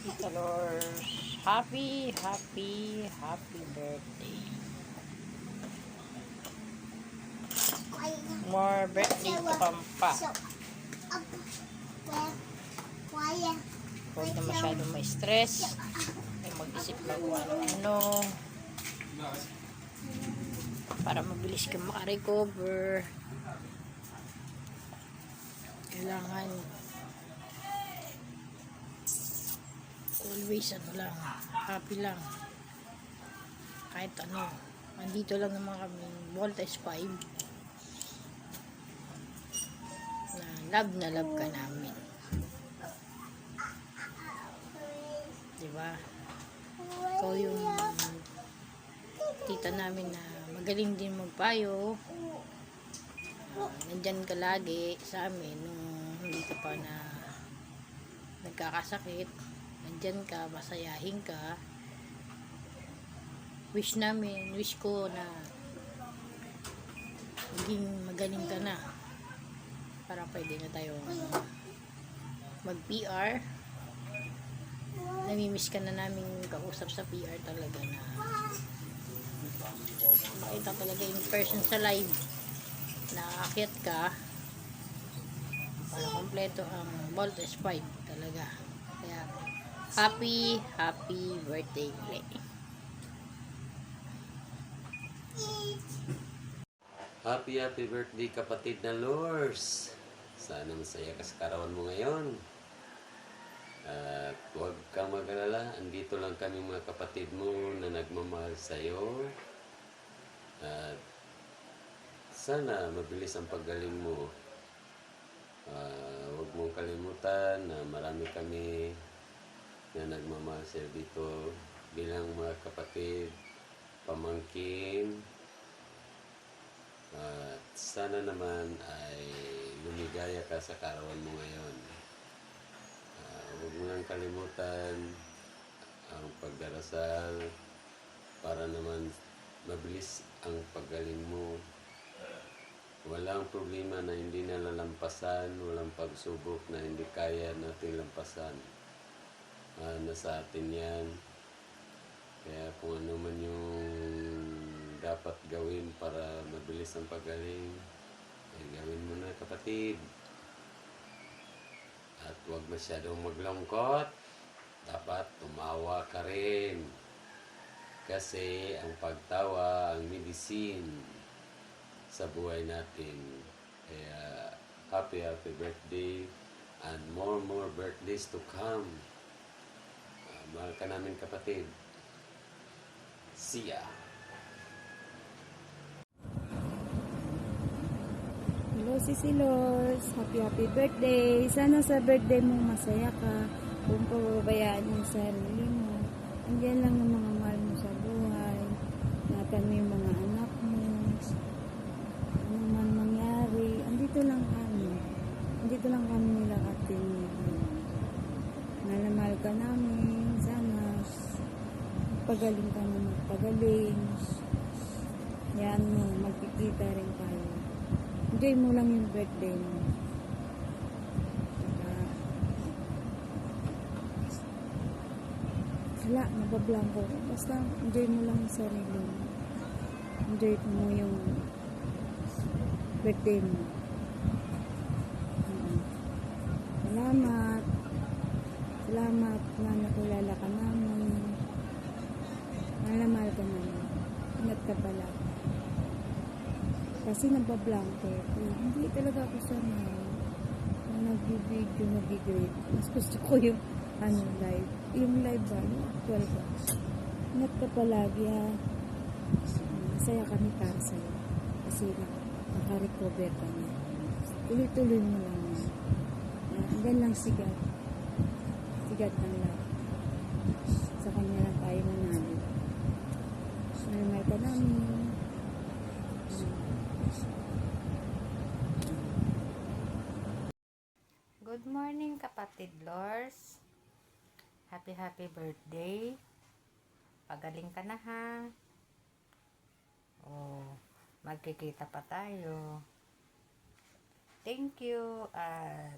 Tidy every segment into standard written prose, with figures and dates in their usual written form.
Tita Lors, happy birthday. More birthday to come pa. Huwag na masyadong may stress. Ay mag-isip na kung ano-ano. Para mabilis ka makarecover. Kailangan always happy lang. Kahit ano. Nandito lang naman kami, Voltage 5. Na love ka namin. Diba? Ikaw yung tita namin na magaling din magpayo. Nandyan ka lagi sa amin nung hindi ka pa na nagkakasakit. Nandyan ka, masayahin ka. Wish ko na maging magaling ka na. Para pwede na tayong mag-PR. Namimiss ka na namin kausap sa PR talaga na makita talaga in person sa live na aakyat ka para kompleto ang Voltage 5 talaga. Kaya happy birthday ulit. Happy birthday kapatid na Lors. Sana masaya ka sa karawan mo ngayon. At huwag kang mag-alala. Andito lang kami mga kapatid mo na nagmamahal sa'yo. At sana mabilis ang paggaling mo. Huwag mong kalimutan na marami kami na nagmamahal sa'yo dito bilang mga kapatid, pamangkin. At sana naman ay lumigaya ka sa karawan mo ngayon. Huwag mo nang kalimutan ang pagdarasal para naman mabilis ang paggaling mo. Walang problema na hindi nalalampasan, walang pagsubok na hindi kaya natin lampasan. Nasa atin yan. Kaya kung ano man yung dapat gawin para mabilis ang pagaling, ay gawin mo na kapatid. At huwag masyadong maglungkot. Dapat tumawa ka rin. Kasi ang pagtawa ang medicine sa buhay natin. Kaya happy birthday and more birthdays to come. Mahal ka namin kapatid. See ya. Hello, Sisi Lors. Happy birthday. Sana sa birthday mo masaya ka. Kung pababayaan yung sarili mo. Andiyan lang yung mga mahal mo sa buhay. Ingatan mo yung mga anak mo. Ano man mangyari. Andito lang kami. Andito lang kami nila atin. Nalamahal ka namin. Sana pagaling ka na magpagaling. Yan mo. Magkikita rin tayo. Enjoy mo lang yung birthday mo. Wala, nabablanko. Basta enjoy mo lang yung sarili mo. Enjoy mo yung birthday mo. Salamat. Salamat na nakilala ka namin. Mahal ka namin. Ingat ka pala. Kasi nagbablanko. Hindi talaga ako sanay. Nag-video, nag-greet. Mas gusto ko yung live. Yung live ba? Yung actual ba? Ingat ka palagi ha. Masaya kami para sa'yo. Kasi naka-recover ka na. Tuloy-tuloy mo lang yan. Hanggang lang sigat. Sigat ng lahat. Sa kanya lang tayo nanalo. Mahal ka namin. Good morning kapatid Lors. Happy birthday. Pagaling ka na ha. Magkikita pa tayo. Thank you at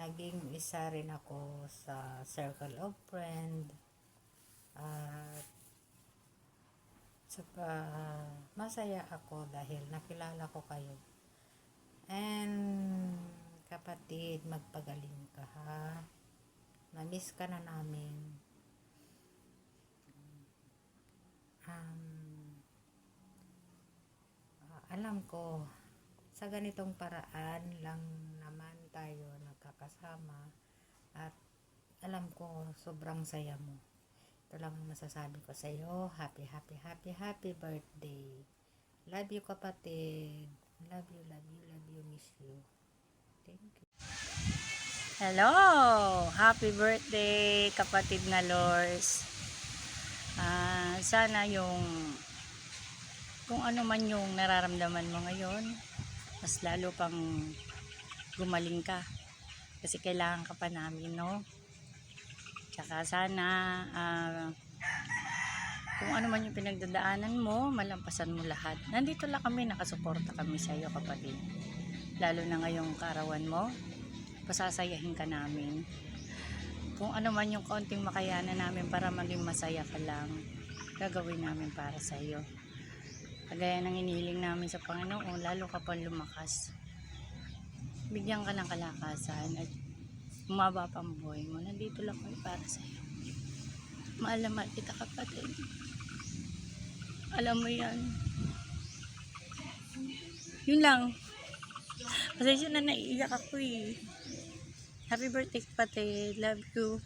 naging isa rin ako sa circle of friend at saka masaya ako dahil nakilala ko kayo. And kapatid, magpagaling ka ha. Na-miss ka na namin. Alam ko sa ganitong paraan lang naman tayo nagkakasama at alam ko sobrang saya mo. Ito lang ang masasabi ko sa iyo. Happy birthday. Love you kapatid. Love you, miss you. Thank you. Hello! Happy birthday kapatid na Lors. Sana kung ano man yung nararamdaman mo ngayon, mas lalo pang gumaling ka. Kasi kailangan ka pa namin, no? Tsaka sana kung ano man yung pinagdadaanan mo, malampasan mo lahat. Nandito lang kami, nakasuporta kami sa iyo kapatid. Lalo na ngayong kaarawan mo, pasasayahin ka namin. Kung ano man yung kaunting makayanan namin para maging masaya ka lang, gagawin namin para sa iyo. Kagaya ng iniling namin sa Panginoon, lalo ka pang lumakas. Bigyan ka ng kalakasan at umaba pang buhay mo. Nandito lang kami para sa iyo. Mahal na mahal kita kapatid. Alam mo yan. Yun lang. Pasensya na naiiyak ako eh. Happy birthday kapatid. Love you.